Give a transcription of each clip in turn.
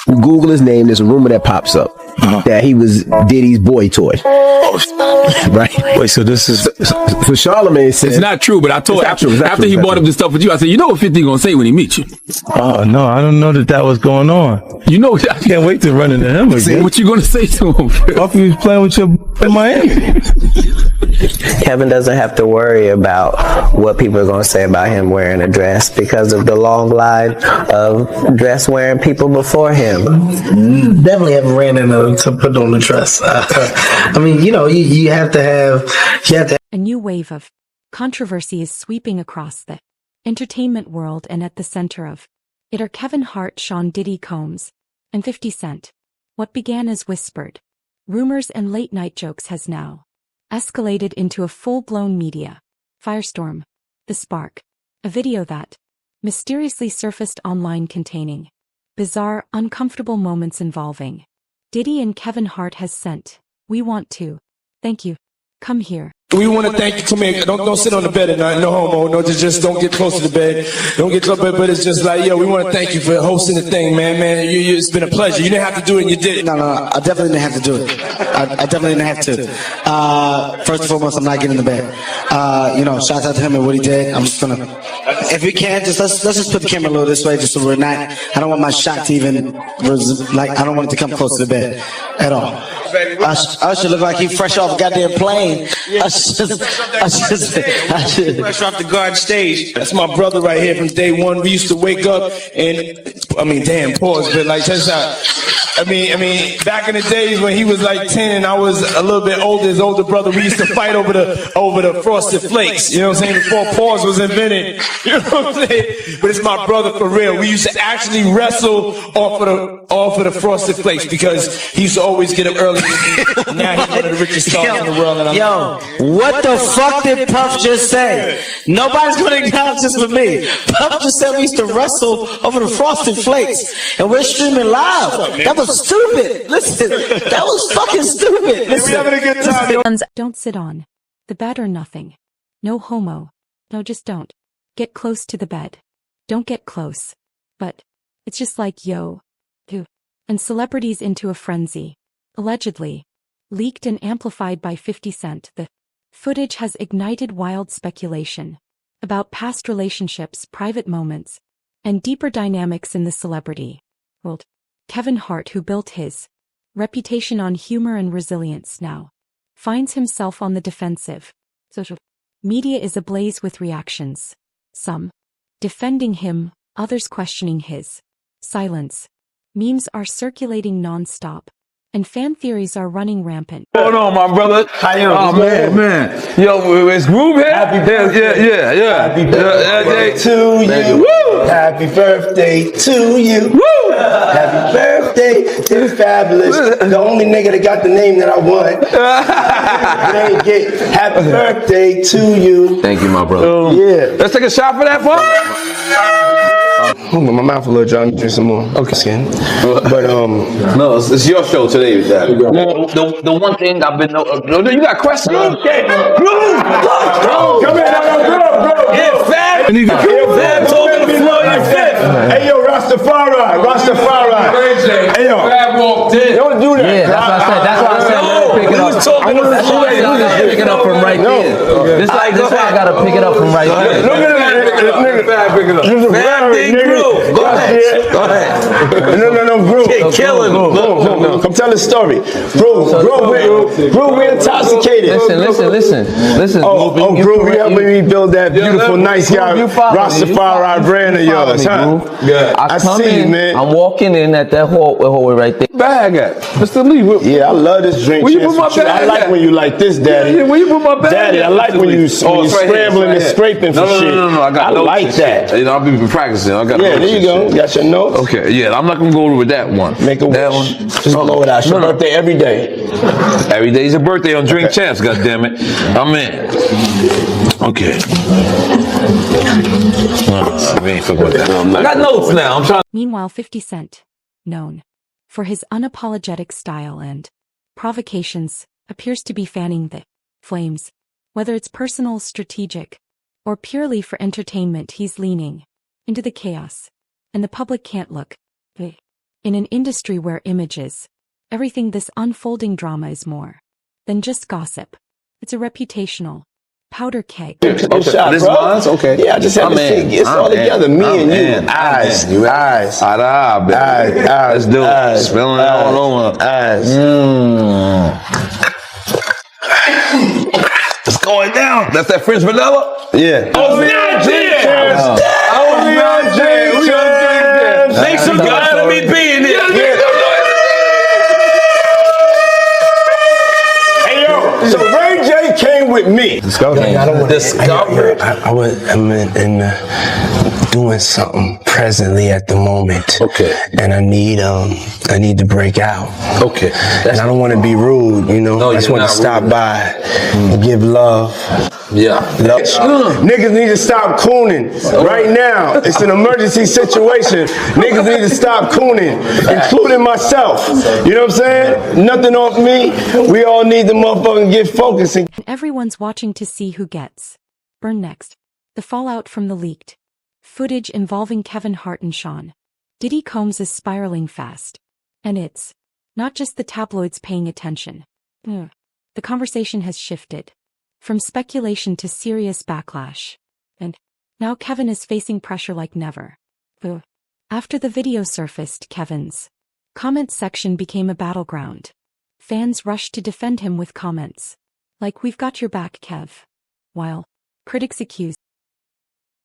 You Google his name, there's a rumor that pops up that he was Diddy's boy toy. Right? Wait, so this is... So Charlamagne said... It's not true, but I told after he brought up this stuff with you, I said, you know what 50 gonna say when he meets you? Oh, no, I don't know that was going on. You know, I can't wait to run into him again. What you gonna say to him? Off he was playing with your in Miami. Kevin doesn't have to worry about what people are going to say about him wearing a dress because of the long line of dress wearing people before him. Definitely haven't ran into to put on the dress. I mean, you have to have. A new wave of controversy is sweeping across the entertainment world, and at the center of it are Kevin Hart, Sean Diddy Combs, and 50 Cent. What began as whispered rumors and late-night jokes has now escalated into a full-blown media firestorm. The spark, a video that mysteriously surfaced online containing bizarre, uncomfortable moments involving Diddy and Kevin Hart, has sent, "We want to thank you. Come here." We want to thank you. Come here. Don't sit on the bed at night. No homo. No, just don't get close to the bed. Don't get close. But it's just like, yo, we want to thank you for hosting the thing, man. It's been a pleasure. You didn't have to do it, and you did it. No, I definitely didn't have to do it. I definitely didn't have to. First and foremost, I'm not getting in the bed. Shout out to him and what he did. I'm just gonna, if we can, let's just put the camera a little this way, just so we're not. I don't want my shot to even I don't want it to come close to the bed at all. I should look like he fresh off a goddamn plane. I should Fresh off the garden stage. That's my brother right here from day one. We used to wake up and, pause, but like, check this out. Back in the days when he was like 10 and I was a little bit older, his older brother, we used to fight over the Frosted Flakes. You know what I'm saying? Before pause was invented. You know what I'm saying? But it's my brother for real. We used to actually wrestle off of the Frosted Flakes because he used to always get up early. Now he's one of the richest stars in the world. And what the fuck did Puff just say? Nobody's gonna acknowledge this with me. Puff just said we used to wrestle over the Frosted Flakes, and we're streaming live. That was stupid. Listen, that was fucking stupid. Listen, we're having a good time. Don't sit on the bed or nothing. No homo. No, just don't get close to the bed. Don't get close. But it's just like, yo, and celebrities into a frenzy. Allegedly leaked and amplified by 50 Cent. The footage has ignited wild speculation about past relationships, private moments, and deeper dynamics in the celebrity world. Kevin Hart, who built his reputation on humor and resilience, now finds himself on the defensive. Social media is ablaze with reactions, some defending him, others questioning his silence. Memes are circulating non-stop, and fan theories are running rampant. What's going on, my brother? How you doing? Man. Yo, it's Groove here? Happy birthday. Yeah. Happy birthday to you. Woo! Happy birthday to you. Woo! Happy birthday to Fabulous. The only nigga that got the name that I want. Happy birthday to you. Thank you, my brother. Yeah. Let's take a shot for that, fun. My mouth a little dry. Drink some more. Okay. Skin. But No, it's your show today, Daddy. The one thing I've been you got questions? Bro. Come here, bro. Yeah, Fab. Fab told me to floor your fifth. Hey yo, Rastafari. Hey yo, Fab walked in. don't do that. Yeah, that's why I said let me pick it up. That's why I gotta pick it up from right there. This why I gotta pick it up from right there. Look at that. Fab, pick it up. Fab thing grew. Go ahead. No, bro. Kill him. No. Come tell the story. Bro, we're intoxicated. Listen. Bro, we helping me build that beautiful, nice guy, Rastafari brand of yours, huh? Yeah. I see you, man. I'm walking in at that hallway right there. Bag at Mr. Lee. Yeah, I love this drink. Where you put my bag? I like when you like this, Daddy. Yeah, where you put my bag? Daddy, I like when you scrambling and scraping for shit. No. I like that. You know, I've been practicing. I got there you go. Got your notes. Okay, yeah, I'm not gonna go with that one. Make a that wish. one. Just blow it out. It's your birthday every day. Every day's a birthday on Drink Champs. God damn it, I'm in. Okay. We ain't talking about that. I got notes now. I'm trying. Meanwhile, 50 Cent, known for his unapologetic style and provocations, appears to be fanning the flames. Whether it's personal, strategic, or purely for entertainment, he's leaning into the chaos, and the public can't look In an industry where images, everything, this unfolding drama is more than just gossip. It's a reputational powder keg. Oh, shot, This bro. bonds? Okay. Yeah, I just had to see. It's all together. Me and you. Eyes. Eyes. Let's do it. Spilling it all over. Eyes. It's going down. That's that French vanilla? Yeah. Only on jams. Only on jams. Thanks for God me being here. Hey, yo. So Ray J came with me. Discovered. I'm in doing something presently at the moment. Okay. And I need to break out. Okay. And I don't want to be rude, you know. No, I just you're want to not stop rude. by and give love. Yeah. Niggas need to stop cooning right now. It's an emergency situation. Niggas need to stop cooning, including myself. You know what I'm saying? Nothing off me. We all need to motherfucking get focused. And Everyone's watching to see who gets burned next. The fallout from the leaked footage involving Kevin Hart and Sean Diddy Combs is spiraling fast. And it's not just the tabloids paying attention. The conversation has shifted from speculation to serious backlash. And now Kevin is facing pressure like never. After the video surfaced, Kevin's comment section became a battleground. Fans rushed to defend him with comments like, "We've got your back, Kev," while critics accused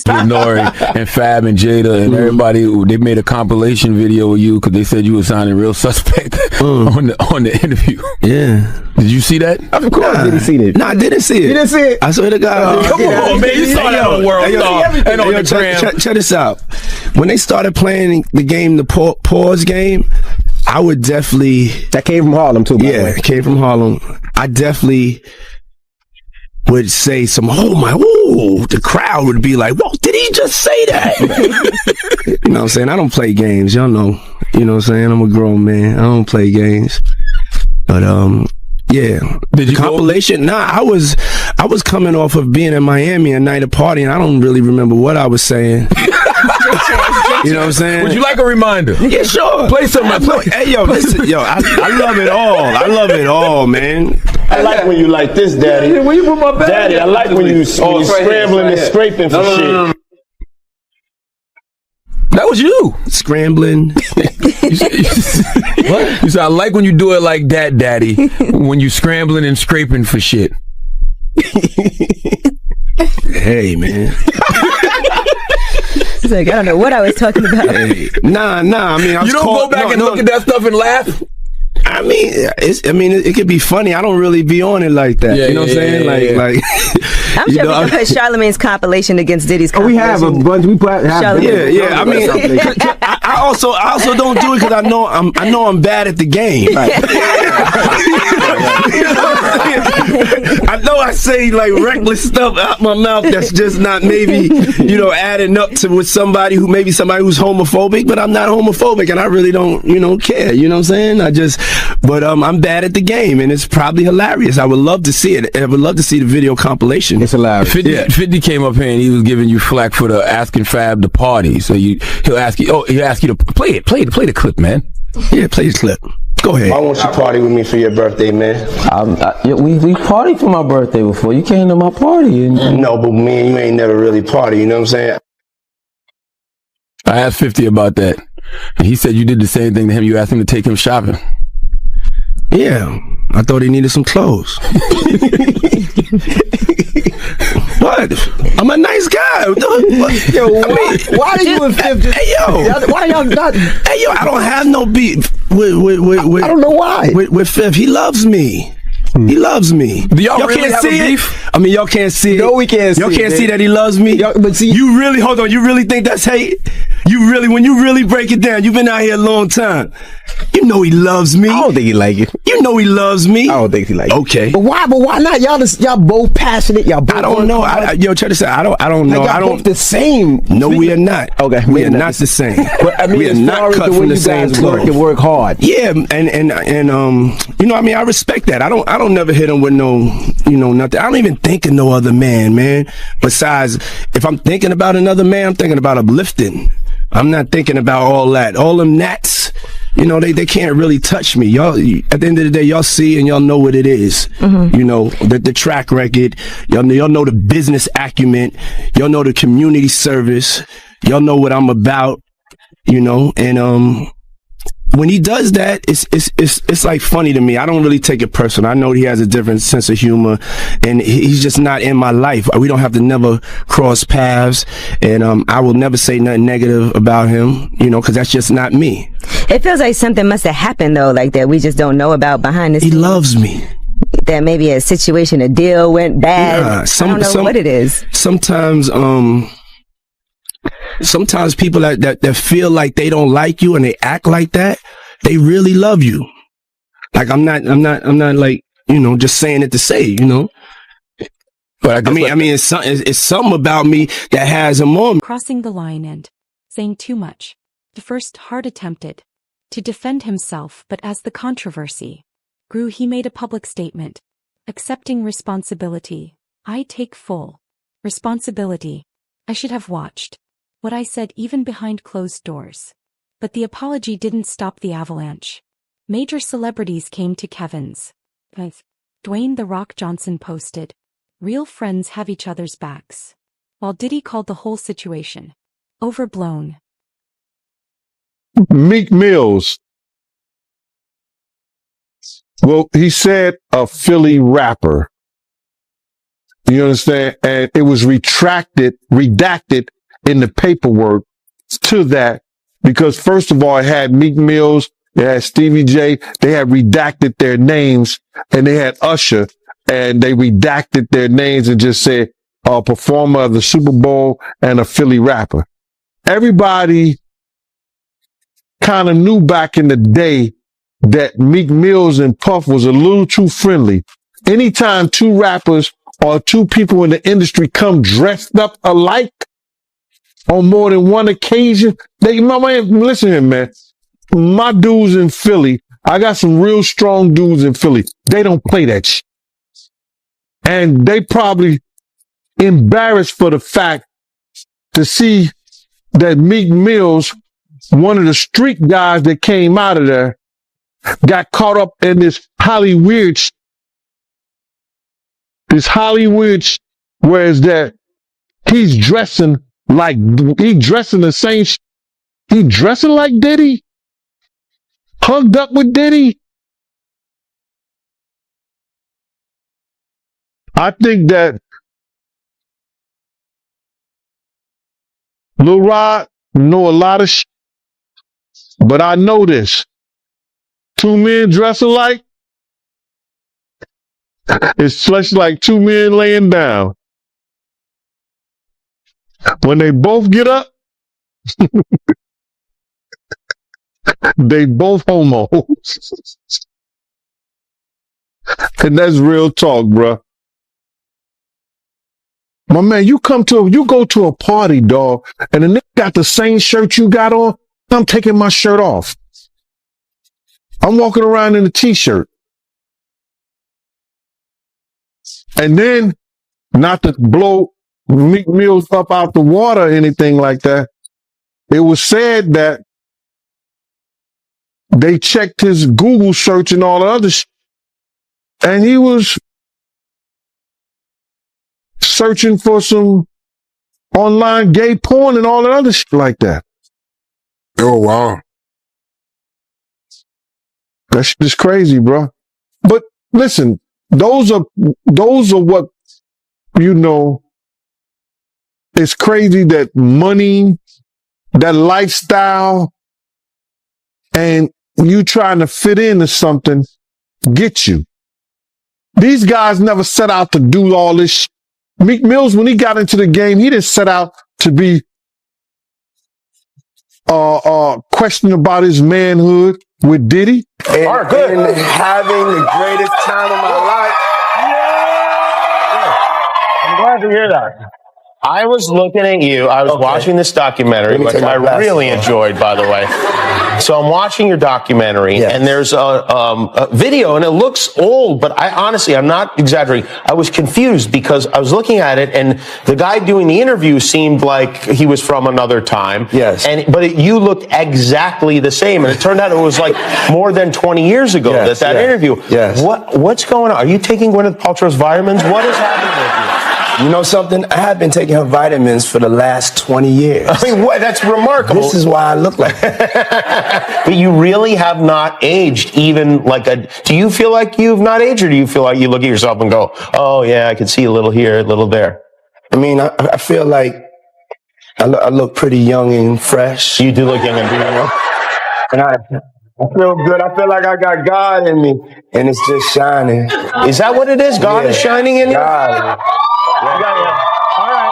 Nori and Fab and Jada and everybody, they made a compilation video of you because they said you were sounding real suspect on the interview. yeah. Did you see that? Of course, did he see it? No, I didn't see it. You didn't see it? I swear to God. Come on, man. You saw that on World Star and on the gram. Check this out. When they started playing the game, the pause game, I would definitely. That came from Harlem too, by the way. Yeah, it came from Harlem. I definitely would say the crowd would be like, whoa, did he just say that? You know what I'm saying? I don't play games, y'all know. You know what I'm saying? I'm a grown man. I don't play games. But yeah. Did you compilation? Nah, I was coming off of being in Miami a night of partying. I don't really remember what I was saying. You know what I'm saying? Would you like a reminder? Yeah, sure. Play something. Hey, yo, listen, yo, I love it all. I love it all, man. I like when you like this, Daddy. Where you put my bag? Daddy, I like when you scrambling and scraping for shit. No. That was you. Scrambling. What? You said, I like when you do it like that, Daddy. When you scrambling and scraping for shit. Hey, man. He's like, I don't know what I was talking about. Hey. Nah. I mean, I was You don't go back and look at that stuff and laugh? I mean, it could be funny. I don't really be on it like that. Yeah, you know what I'm saying? Like, I'm sure we can put Charlamagne's compilation against Diddy's compilation. We have a bunch. We have. Yeah. I mean, I also don't do it because I know I'm bad at the game. Right. I know I say like reckless stuff out my mouth that's just not maybe adding up to with somebody who's homophobic, but I'm not homophobic and I really don't care. You know what I'm saying? But I'm bad at the game and it's probably hilarious. I would love to see it. I would love to see the video compilation. It's hilarious. 50 came up here and he was giving you flack for the asking Fab to party. So he'll ask you to play the clip, man. Yeah, play the clip. Go ahead. I want you to party with me for your birthday, man. We partied for my birthday before. You came to my party. No, but me and you ain't never really party. You know what I'm saying? I asked 50 about that. And he said you did the same thing to him. You asked him to take him shopping. Yeah. I thought he needed some clothes. What? I'm a nice guy. Yo, why do you and Fifth just... Hey, yo. Why y'all not... Hey, yo, I don't have no beef with I don't know why. With Fifth. He loves me. He loves me. Do y'all really can't have see a it? beef? I mean, y'all can't see it. No, we can't see it. Y'all can't see that he loves me? But see... You really, hold on, you really think that's hate? When you really break it down, you've been out here a long time. You know he loves me. I don't think he like it. You know he loves me. I don't think he like it. Okay. But why not? Y'all both passionate. Y'all both... I don't know. Yo, check this out. I don't know. Like, y'all both the same. No, we are not. Okay. We are not the same. But I mean, we are as not far as cut the from way the you same guys cloth. work hard. Yeah, and I mean, I respect that. I don't never hit him with no, nothing. I don't even think of no other man. Besides, if I'm thinking about another man, I'm thinking about uplifting. I'm not thinking about all that. All them gnats, you know, they can't really touch me. Y'all, at the end of the day, y'all see and y'all know what it is. You know, the track record, y'all know the business acumen, y'all know the community service, y'all know what I'm about, you know, and when he does that, it's like funny to me. I don't really take it personal. I know he has a different sense of humor, and he's just not in my life. We don't have to never cross paths, and I will never say nothing negative about him, you know, because that's just not me. It feels like something must have happened though, like that we just don't know about behind the scenes. He loves me. That maybe a situation, a deal went bad. I don't know what it is. Sometimes people that feel like they don't like you and they act like that, they really love you. Like I'm not like, you know, just saying it to say, you know. But I mean, it's something about me that has him on. Crossing the line and saying too much. The first Hart attempted to defend himself, but as the controversy grew, he made a public statement, accepting responsibility. I take full responsibility. I should have watched what I said even behind closed doors. But the apology didn't stop the avalanche. Major celebrities came to Kevin's. Dwayne "The Rock" Johnson posted, "Real friends have each other's backs," while Diddy called the whole situation overblown. Meek Mills. Well, he said a Philly rapper. You understand? And it was redacted in the paperwork to that, because first of all, it had Meek Mills, it had Stevie J, they had redacted their names, and they had Usher, and they redacted their names and just said a performer of the Super Bowl and a Philly rapper. Everybody kind of knew back in the day that Meek Mills and Puff was a little too friendly. Anytime two rappers or two people in the industry come dressed up alike on more than one occasion, listen here, man. My dudes in Philly, I got some real strong dudes in Philly. They don't play that shit. And they probably embarrassed for the fact to see that Meek Mills, one of the street guys that came out of there, got caught up in this Hollywood, whereas that he's dressing like, he dressing like Diddy, hugged up with Diddy. I think that Lil Rod know a lot of shit, but I know this. Two men dress alike, it's just like two men laying down. When they both get up, they both homos. And that's real talk, bruh. My man, you go to a party, dog, and the nigga got the same shirt you got on, I'm taking my shirt off. I'm walking around in a t-shirt. And then, not to blow Meek Mills up out the water or anything like that, it was said that they checked his Google search and all the other shit, and he was searching for some online gay porn and all the other shit like that. Oh, wow. That shit is crazy, bro. But listen, those are what, you know, it's crazy that money, that lifestyle, and you trying to fit into something get you. These guys never set out to do all this shit. Meek Mills, when he got into the game, he didn't set out to be questioning about his manhood with Diddy. And having the greatest time of my life. I'm glad to hear that. I was looking at you. I was watching this documentary, which I really enjoyed, by the way. So I'm watching your documentary, and there's a video, and it looks old, but I'm not exaggerating. I was confused because I was looking at it, and the guy doing the interview seemed like he was from another time. Yes. But you looked exactly the same, and it turned out it was like more than 20 years ago that interview. Yes. What's going on? Are you taking Gwyneth Paltrow's vitamins? What is happening with you? You know something? I have been taking her vitamins for the last 20 years. I mean, that's remarkable. This is why I look like that. But you really have not aged even do you feel like you've not aged, or do you feel like you look at yourself and go, oh yeah, I can see a little here, a little there? I mean, I feel like I look pretty young and fresh. You do look young and beautiful. And I feel good. I feel like I got God in me, and it's just shining. Is that what it is? God is shining in you? God. All right.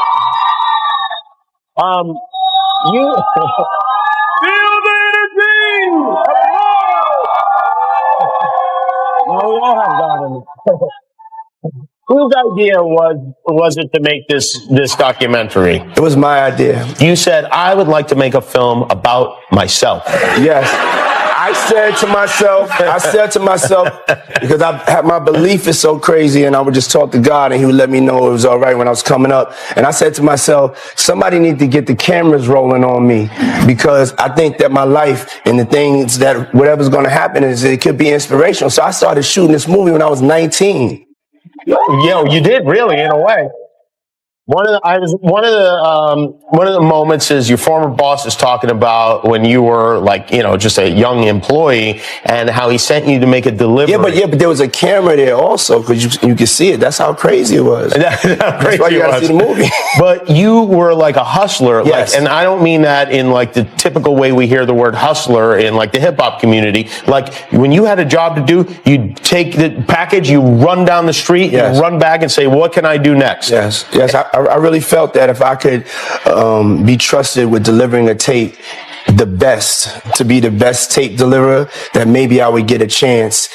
You feel the energy. No, we don't have God in it. Whose idea was it to make this documentary? It was my idea. You said, I would like to make a film about myself. Yes. I said to myself, because my belief is so crazy, and I would just talk to God, and he would let me know it was all right when I was coming up. And I said to myself, somebody need to get the cameras rolling on me, because I think that my life and the things that whatever's going to happen it could be inspirational. So I started shooting this movie when I was 19. Yo, you did really, in a way. One of the moments is your former boss is talking about when you were just a young employee, and how he sent you to make a delivery. Yeah, but there was a camera there also, because you could see it. That's how crazy it was. That's why you gotta see the movie. But you were like a hustler, yes. And I don't mean that in like the typical way we hear the word hustler in like the hip hop community. Like when you had a job to do, you'd take the package, you run down the street, yes. you run back and say, what can I do next? Yes. I really felt that if I could be trusted with delivering a tape, to be the best tape deliverer, that maybe I would get a chance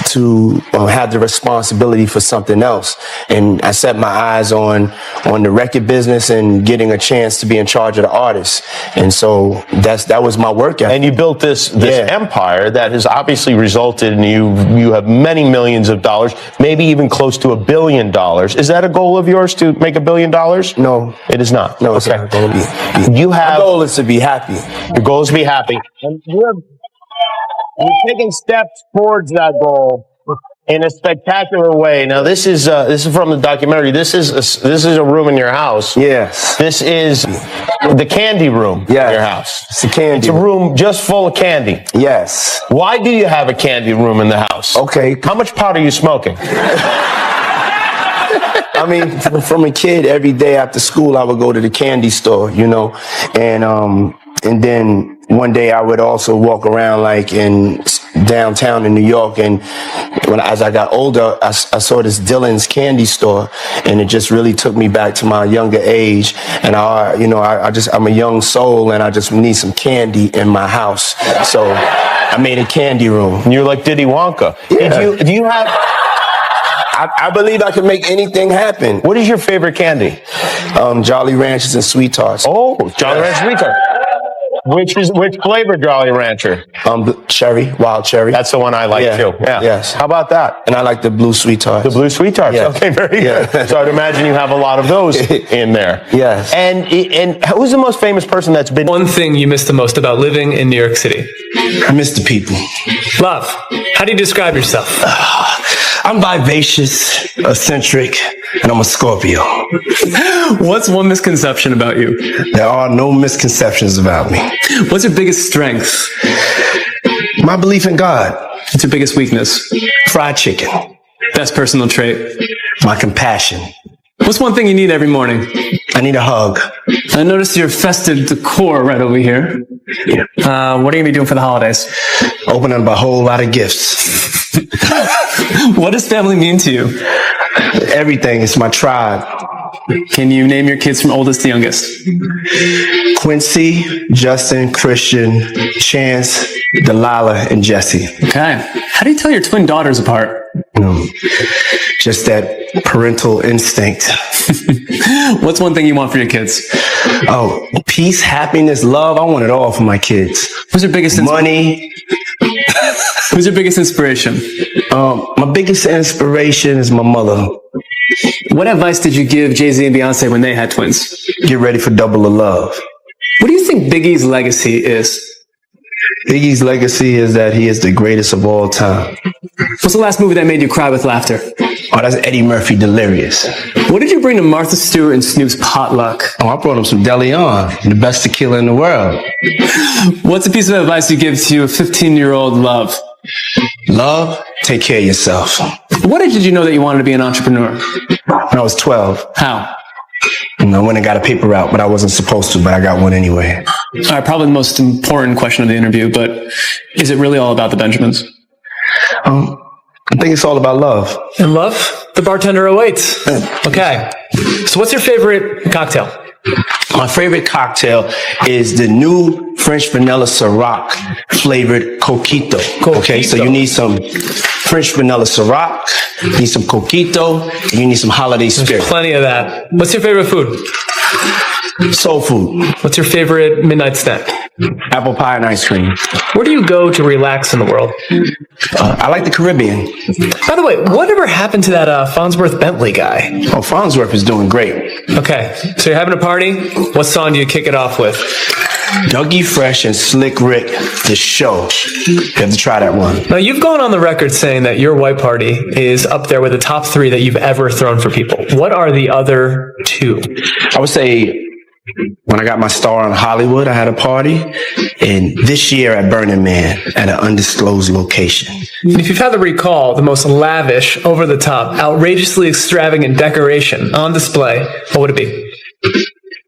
to have the responsibility for something else. And I set my eyes on the record business and getting a chance to be in charge of the artists. And so that was my work ethic. And you built this empire that has obviously resulted in you have many millions of dollars, maybe even close to $1 billion. Is that a goal of yours, to make $1 billion? No. It is not. No, it's not going to be. My goal is to be happy. Your goal is to be happy. And you're taking steps towards that goal in a spectacular way. Now, this is from the documentary. This is a room in your house. Yes. This is the candy room in your house. It's a candy. It's a room just full of candy. Yes. Why do you have a candy room in the house? Okay. How much pot are you smoking? I mean, from a kid, every day after school, I would go to the candy store, and then one day I would also walk around like in downtown in New York. And as I got older, I saw this Dylan's candy store, and it just really took me back to my younger age. And I'm a young soul, and I just need some candy in my house. So I made a candy room. And you're like Diddy Wonka. Yeah. Do you have... I believe I can make anything happen. What is your favorite candy? Jolly Ranchers and Sweet Tarts. Oh, Jolly Rancher Sweet Tarts. Which flavor Jolly Rancher? Cherry, wild cherry. That's the one I like too. Yeah. Yes. How about that? And I like the blue Sweet Tarts. The blue Sweet Tarts. Yes. Okay, very good. So I'd imagine you have a lot of those in there. Yes. And who's the most famous person that's been... One thing you miss the most about living in New York City? I miss the people. Love. How do you describe yourself? I'm vivacious, eccentric, and I'm a Scorpio. What's one misconception about you? There are no misconceptions about me. What's your biggest strength? My belief in God. What's your biggest weakness? Fried chicken. Best personal trait? My compassion. What's one thing you need every morning? I need a hug. I noticed your festive decor right over here. What are you going to be doing for the holidays? Opening up a whole lot of gifts. What does family mean to you? Everything. It's my tribe. Can you name your kids from oldest to youngest? Quincy, Justin, Christian, Chance, Delilah, and Jesse. Okay. How do you tell your twin daughters apart? Just that parental instinct. What's one thing you want for your kids? Oh, peace, happiness, love. I want it all for my kids. Who's your biggest money? Who's your biggest inspiration? My biggest inspiration is my mother. What advice did you give Jay-Z and Beyonce when they had twins? Get ready for double the love. What do you think Biggie's legacy is? Biggie's legacy is that he is the greatest of all time. What's the last movie that made you cry with laughter? Oh, that's Eddie Murphy, Delirious. What did you bring to Martha Stewart and Snoop's potluck? Oh, I brought him some DeLeon, the best tequila in the world. What's a piece of advice you give to a 15-year-old love? Love, take care of yourself. What age did you know that you wanted to be an entrepreneur? When I was 12. How? I went and got a paper route, but I wasn't supposed to, but I got one anyway. All right, probably the most important question of the interview, but is it really all about the Benjamins? I think it's all about love. And love? The bartender awaits. Okay. So what's your favorite cocktail? My favorite cocktail is the new French vanilla Ciroc flavored Coquito. Okay, so you need some French vanilla Ciroc, you need some Coquito, and you need some holiday spirit. There's plenty of that. What's your favorite food? Soul food. What's your favorite midnight snack? Apple pie and ice cream. Where do you go to relax in the world? I like the Caribbean. By the way, whatever happened to that Farnsworth Bentley guy? Oh, Farnsworth is doing great. Okay, so you're having a party. What song do you kick it off with? Dougie Fresh and Slick Rick, The Show. You have to try that one. Now, you've gone on the record saying that your white party is up there with the top 3 that you've ever thrown for people. What are the other 2? I would say when I got my star on Hollywood, I had a party. And this year at Burning Man at an undisclosed location. And if you've had to recall the most lavish, over-the-top, outrageously extravagant decoration on display, what would it be?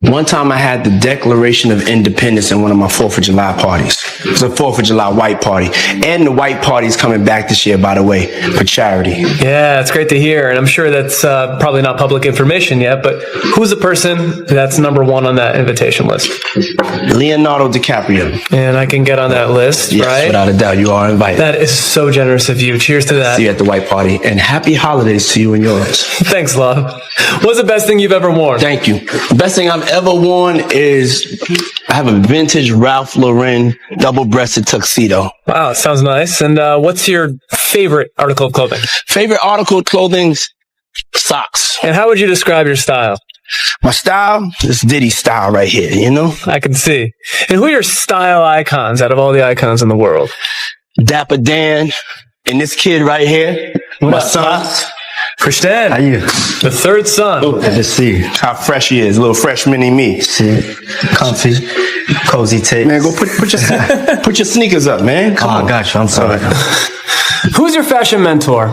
One time I had the Declaration of Independence in one of my 4th of July parties. It was a 4th of July white party. And the white party is coming back this year, by the way, for charity. Yeah, it's great to hear. And I'm sure that's probably not public information yet, but who's the person that's number 1 on that invitation list? Leonardo DiCaprio. And I can get on that list, yes, right? Without a doubt, you are invited. That is so generous of you. Cheers to that. See you at the white party. And happy holidays to you and yours. Thanks, love. What's the best thing you've ever worn? Thank you. The best thing I've ever worn is I have a vintage Ralph Lauren double-breasted tuxedo. Wow, sounds nice. And what's your favorite article of clothing? Favorite article of clothing? Socks. And how would you describe your style? My style is Diddy style right here, you know? I can see. And who are your style icons out of all the icons in the world? Dapper Dan and this kid right here, my son. Christian. How you? The 3rd son. Good to see you. How fresh he is. A little fresh mini me. See? Comfy. Cozy tape. Man, go put your sneakers up, man. Come on. Got you. I'm sorry. Who's your fashion mentor?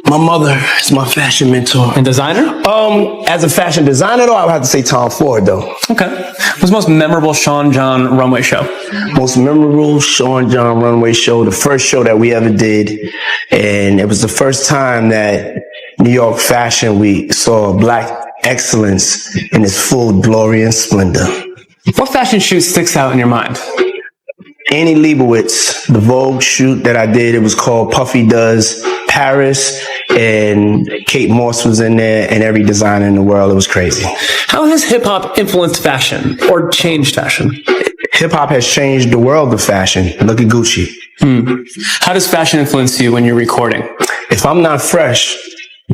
My mother is my fashion mentor. And designer? As a fashion designer, though, I would have to say Tom Ford, though. Okay. What's the most memorable Sean John runway show? Most memorable Sean John runway show, the first show that we ever did. And it was the first time that New York Fashion Week saw Black excellence in its full glory and splendor. What fashion shoot sticks out in your mind? Annie Leibovitz, the Vogue shoot that I did, it was called Puffy Does Paris, and Kate Moss was in there, and every designer in the world. It was crazy. How has hip-hop influenced fashion or changed fashion? Hip-hop has changed the world of fashion. Look at Gucci. How does fashion influence you when you're recording? If I'm not fresh,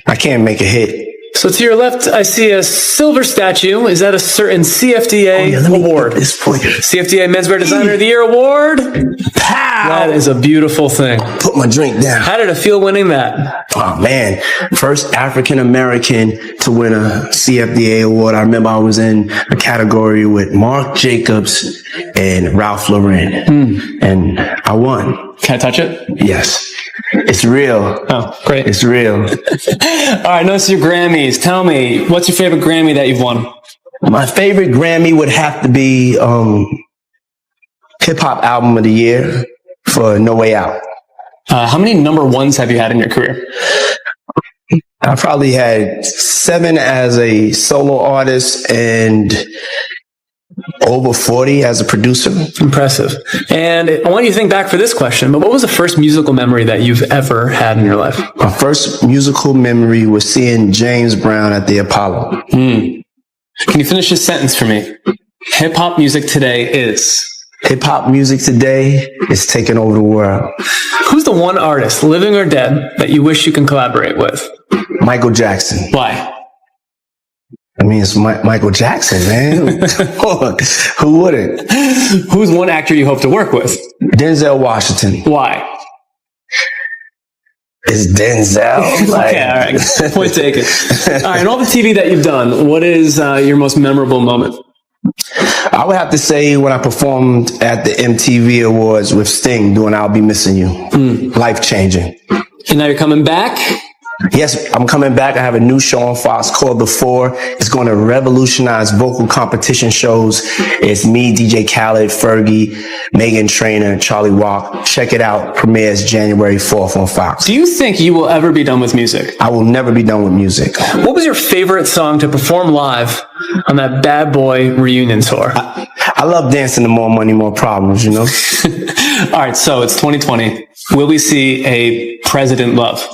I can't make a hit. So to your left, I see a silver statue. Is that a certain CFDA award? This point. CFDA Menswear Designer of the Year award. Pow! That is a beautiful thing. Put my drink down. How did it feel winning that? Oh man, first African American to win a CFDA award. I remember I was in a category with Marc Jacobs and Ralph Lauren, and I won. Can I touch it? Yes. It's real. Oh, great. It's real. All right, notice your Grammys. Tell me, what's your favorite Grammy that you've won? My favorite Grammy would have to be Hip Hop Album of the Year for No Way Out. How many number 1s have you had in your career? I probably had 7 as a solo artist and Over 40 as a producer. Impressive. And I want you to think back for this question, but what was the first musical memory that you've ever had in your life? My first musical memory was seeing James Brown at the Apollo. Can you finish this sentence for me? Hip-hop music today is? Hip-hop music today is taking over the world. Who's the one artist, living or dead, that you wish you can collaborate with? Michael Jackson. Why? I mean, it's Michael Jackson, man. Who wouldn't? Who's one actor you hope to work with? Denzel Washington. Why? It's Denzel. Okay, all right. Point taken. All right, in all the TV that you've done, what is your most memorable moment? I would have to say when I performed at the MTV Awards with Sting doing I'll Be Missing You. Life-changing. And now you're coming back? Yes, I'm coming back. I have a new show on Fox called The Four. It's going to revolutionize vocal competition shows. It's me, DJ Khaled, Fergie, Megan Trainor, Charlie Walk. Check it out. Premieres January 4th on Fox. Do you think you will ever be done with music? I will never be done with music. What was your favorite song to perform live on that Bad Boy reunion tour? I love dancing to More Money, More Problems, you know? All right, so it's 2020. Will we see a President Love?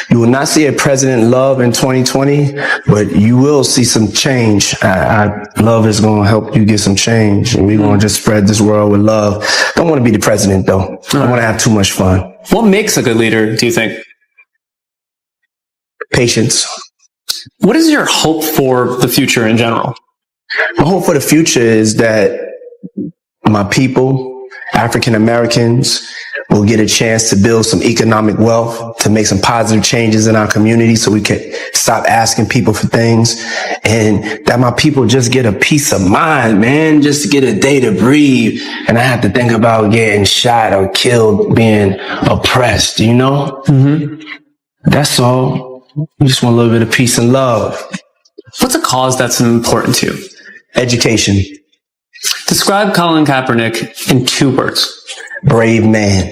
You will not see a President Love in 2020, but you will see some change. Love is going to help you get some change, and we're going to just spread this world with love. Don't want to be the president, though. I want to have too much fun. What makes a good leader, do you think? Patience. What is your hope for the future in general? My hope for the future is that my people, African Americans, will get a chance to build some economic wealth, to make some positive changes in our community so we can stop asking people for things, and that my people just get a peace of mind, man, just to get a day to breathe. And I have to think about getting shot or killed, being oppressed, you know? That's all. We just want a little bit of peace and love. What's a cause that's important to you? Education. Describe Colin Kaepernick in 2 words. Brave man.